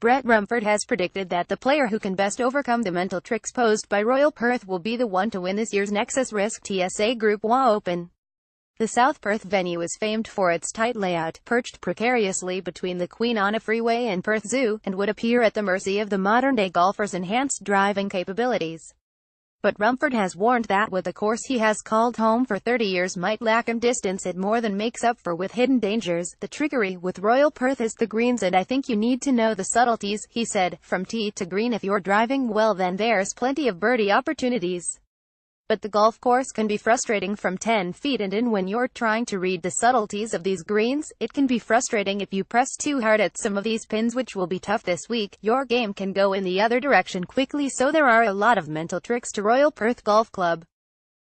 Brett Rumford has predicted that the player who can best overcome the mental tricks posed by Royal Perth will be the one to win this year's Nexus Risk TSA Group 1 Open. The South Perth venue is famed for its tight layout, perched precariously between the Queen Freeway and Perth Zoo, and would appear at the mercy of the modern-day golfer's enhanced driving capabilities. But Rumford has warned that with the course he has called home for 30 years might lack him distance it more than makes up for with hidden dangers. The trickery with Royal Perth is the greens, and I think you need to know the subtleties, he said. From tee to green, if you're driving well, then there's plenty of birdie opportunities. But the golf course can be frustrating from 10 feet and in. When you're trying to read the subtleties of these greens, it can be frustrating if you press too hard at some of these pins, which will be tough this week. Your game can go in the other direction quickly, so there are a lot of mental tricks to Royal Perth Golf Club.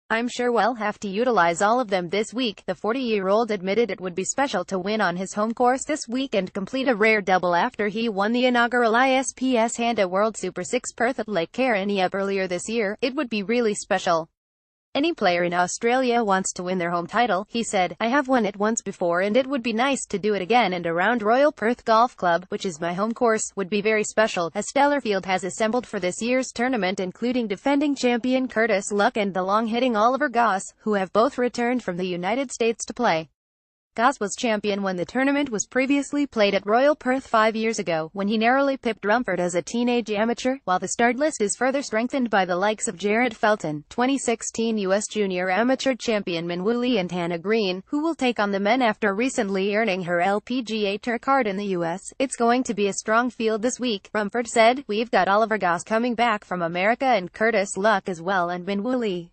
I'm sure we'll have to utilize all of them this week. The 40-year-old admitted it would be special to win on his home course this week and complete a rare double after he won the inaugural ISPS Handa World Super 6 Perth at Lake Karinia earlier this year. It would be really special. Any player in Australia wants to win their home title, he said. I have won it once before and it would be nice to do it again, and around Royal Perth Golf Club, which is my home course, would be very special. A stellar field has assembled for this year's tournament, including defending champion Curtis Luck and the long-hitting Oliver Goss, who have both returned from the United States to play. Goss was champion when the tournament was previously played at Royal Perth 5 years ago, when he narrowly pipped Rumford as a teenage amateur, while the start list is further strengthened by the likes of Jared Felton, 2016 U.S. Junior Amateur Champion Minwoo Lee, and Hannah Green, who will take on the men after recently earning her LPGA Tour card in the U.S. It's going to be a strong field this week, Rumford said. We've got Oliver Goss coming back from America and Curtis Luck as well, and Minwoo Lee.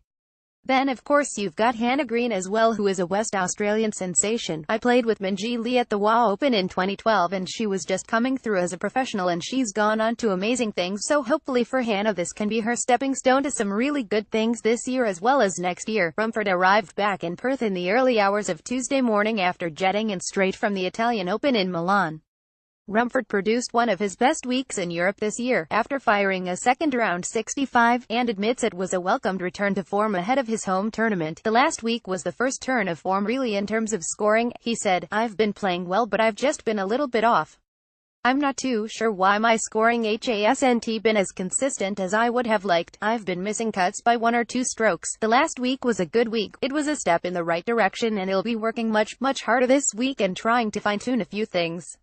Then of course you've got Hannah Green as well, who is a West Australian sensation. I played with Minjee Lee at the WA Open in 2012 and she was just coming through as a professional and she's gone on to amazing things, so hopefully for Hannah this can be her stepping stone to some really good things this year as well as next year. Rumford arrived back in Perth in the early hours of Tuesday morning after jetting in straight from the Italian Open in Milan. Rumford produced one of his best weeks in Europe this year, after firing a second-round 65, and admits it was a welcomed return to form ahead of his home tournament. The last week was the first turn of form really in terms of scoring, he said. I've been playing well, but I've just been a little bit off. I'm not too sure why my scoring hasn't been as consistent as I would have liked. I've been missing cuts by 1 or 2 strokes. The last week was a good week. It was a step in the right direction and I'll be working much harder this week and trying to fine-tune a few things.